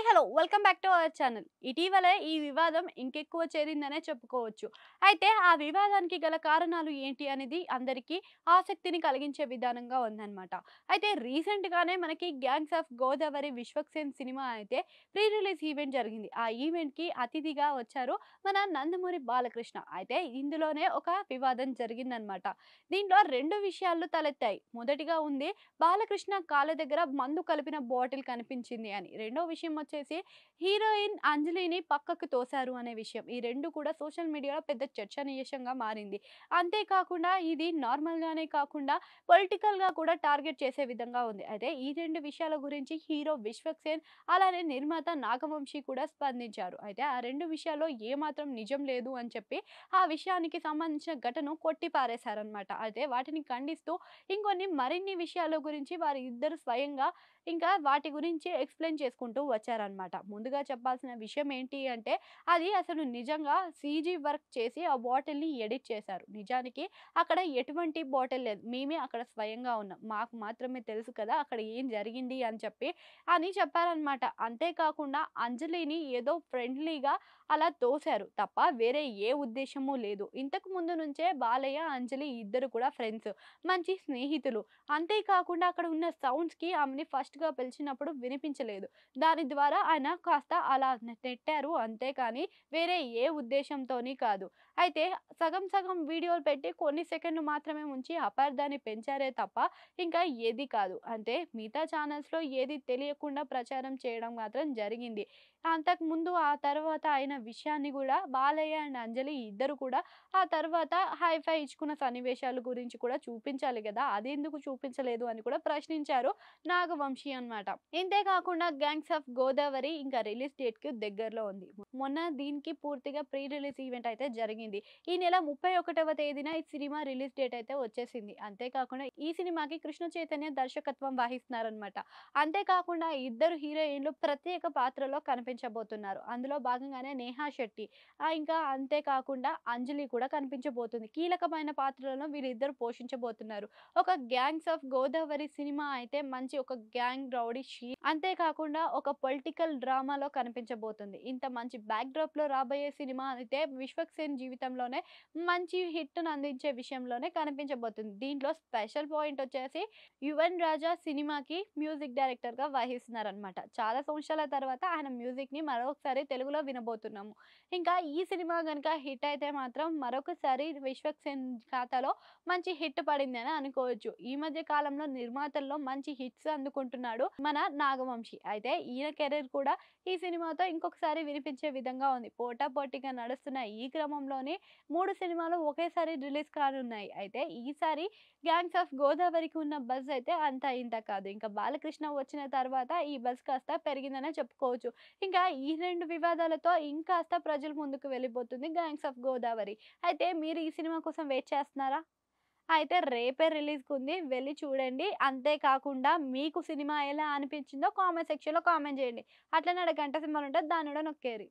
Hello! Welcome back to our channel. ఇటీవలే ఈ వివాదం ఇంకెక్కువ చేరిందనే చెప్పుకోవచ్చు. అయితే ఆ వివాదానికి గల కారణాలు ఏంటి అనేది అందరికీ ఆసక్తిని కలిగించే విధానంగా ఉందన్నమాట. అయితే రీసెంట్‌గానే మనకి 'gangs of Godavari' 'Vishwaksen' cinema అయితే ప్రీ రిలీజ్ ఈవెంట్ జరిగింది. ఆ ఈవెంట్‌కి అతిథిగా వచ్చారు మన నందమూరి బాలకృష్ణ. అయితే ఇందులోనే ఒక వివాదం జరిగిందన్నమాట. దీంట్లో 2 విషయాలు తలెత్తాయి. మొదటిగా ఉంది బాలకృష్ణ కాళ్ళ దగ్గర మందు కలిపిన బాటిల్ కనిపించింది అని. రెండో విషయం వచ్చేసి హీరోయిన్ అంజలిని పక్కకు తోశారు అనే విషయం. ఈ 2 కూడా సోషల్ మీడియాలో పెద్ద చర్చనీయాంశంగా మారింది. అంతే కాకుండా ఇది నార్మల్‌గానే కాకుండా పొలిటికల్‌గా కూడా టార్గెట్ చేసే విధంగా ఉంది. అయితే ఈ 2 విషయాల గురించి హీరో విశ్వక్సేన్ అలానే నిర్మాత నాగవంశి కూడా స్పందించారు. అయితే ఆ 2 విషయాల్లో ఏమాత్రం నిజం లేదు అని చెప్పి ఆ విషయానికి సంబంధించిన ఘటన కొట్టి పారేశారన్నమాట. అయితే వాటిని ఖండిస్తూ ఇంకొన్ని మరిన్ని విషయాల గురించి వారిద్దరు స్వయంగా ఇంకా వాటి గురించి ఎక్స్‌ప్లెయిన్ చేసుకుంటూ వచ్చారనమాట. ముందుగా చెప్పాల్సిన విషయం ఏంటి అంటే, అది అసలు నిజంగా సీజీ వర్క్ చేసి ఆ బాటిల్‌ని ఎడిట్ చేశారు. నిజానికి అక్కడ ఎటువంటి బాటిల్ లేదు. మేమే అక్కడ స్వయంగా ఉన్నాం. మాకు మాత్రమే తెలుసు కదా! అక్కడ ఏం జరిగింది అని చెప్పి అని చెప్పారనమాట. అంతే కాకుండా అంజలిని ఏదో ఫ్రెండ్లీగా అలా తోశారు తప్ప వేరే ఏ ఉద్దేశ్యము లేదు. ఇంతకు ముందు నుంచే బాలయ్య, అంజలి ఇద్దరు కూడా ఫ్రెండ్స్. మంచి స్నేహితులు. అంతే కాకుండా అక్కడ ఉన్న సౌండ్స్‌కి ఆమెని ఫస్ట్‌గా పిలిచినప్పుడు వినిపించలేదు. దాని ద్వారా ఆయన కాస్త అలా నెట్టారు అంతే కానీ వేరే ఏ ఉద్దేశ్యంతోని కాదు. అయితే సగం సగం వీడియోలు పెట్టి కొన్ని సెకన్లు మాత్రమే ఉంచి అపార్థాన్ని పెంచారే తప్ప ఇంకా ఏది కాదు. అంటే మిగతా ఛానల్స్‌లో ఏది తెలియకుండా ప్రచారం చేయడం మాత్రం జరిగింది. అంతకుముందు ఆ తర్వాత అయిన విషయాన్ని గూడా బాలయ్య అండ్ అంజలి ఇద్దరు కూడా ఆ తర్వాత హై ఫై ఇచ్చుకున్న సన్నివేశాల గురించి కూడా చూపించాలి గదా! అదెందుకు చూపించలేదు అని కూడా ప్రశ్నించారు నాగవంశి అన్నమాట. ఇంతే కాకుండా 'గ్యాంగ్స్ ఆఫ్ గోదావరి' ఇంకా రిలీజ్ డేట్‌కి దగ్గరలో ఉంది. మొన్న దీనికి పూర్తిగా ప్రీ రిలీజ్ ఈవెంట్ అయితే జరిగింది. ఈ నెల 31వ తేదీన ఈ సినిమా రిలీజ్ డేట్ అయితే వచ్చేసింది. అంతే కాకుండా ఈ సినిమాకి కృష్ణ చైతన్య దర్శకత్వం వహిస్తున్నారన్నమాట. అంతే కాకుండా ఇద్దరు హీరోయిన్‌లు ప్రత్యేక పాత్రలో కనిపించబోతున్నారు. అందులో భాగంగానే నేహా శెట్టి ఇంకా అంతే కాకుండా అంజలి కూడా కనిపించబోతుంది. కీలకమైన పాత్రలను వీళ్ళిద్దరూ పోషించబోతున్నారు. ఒక 'గ్యాంగ్స్ ఆఫ్ గోదావరి' సినిమా అయితే మంచి ఒక గ్యాంగ్ రౌడీ అంతే కాకుండా ఒక పొలిటికల్ డ్రామాలో కనిపించబోతుంది. ఇంత మంచి బ్యాక్‌డ్రాప్‌లో రాబోయే సినిమా అయితే విశ్వక్సేన్ జీవితంలోనే మంచి హిట్‌ని అందించే విషయంలోనే కనిపించబోతుంది. దీంట్లో స్పెషల్ పాయింట్ వచ్చేసి యువన్ రాజా సినిమాకి మ్యూజిక్ డైరెక్టర్‌గా వహిస్తున్నారనమాట. చాలా సంవత్సరాల తర్వాత ఆయన మ్యూజిక్‌ని మరొకసారి తెలుగులో వినబోతున్నాము. ఇంకా ఈ సినిమా గనుక హిట్ అయితే మాత్రం మరొకసారి విశ్వక్సేన్ ఖాతాలో మంచి హిట్ పడిందని అనుకోవచ్చు. ఈ మధ్య కాలంలో నిర్మాతల్లో మంచి హిట్స్ అందుకుంటున్నాడు మన నాగవంశి. అయితే ఈయన కెరీర్ కూడా ఈ సినిమాతో ఇంకొకసారి వినిపించే విధంగా ఉంది. పోటాపోటీగా నడుస్తున్న ఈ క్రమంలోనే 3 సినిమాలు ఒకేసారి రిలీజ్ కానున్నాయి. అయితే ఈసారి 'గ్యాంగ్స్ ఆఫ్ గోదావరికి' ఉన్న బజ్ అయితే అంతా ఇంతా కాదు. ఇంకా బాలకృష్ణ వచ్చిన తర్వాత ఈ బజ్ కాస్త పెరిగిందనే చెప్పుకోవచ్చు. ఇంకా ఈ 2 వివాదాలతో ఇంకాస్త ప్రజల ముందుకు వెళ్ళిపోతుంది 'గ్యాంగ్స్ ఆఫ్ గోదావరి'. అయితే మీరు ఈ సినిమా కోసం వెయిట్ చేస్తున్నారా? అయితే రేపే రిలీజ్‌కుంది. వెళ్లి చూడండి. అంతే కాకుండా మీకు సినిమా ఎలా అనిపించిందో కామెంట్ సెక్షన్‌లో కామెంట్ చేయండి. అట్లనే ఆడ గంట సింబల్ ఉంటది. దాన్ని కూడా నొక్కేరి.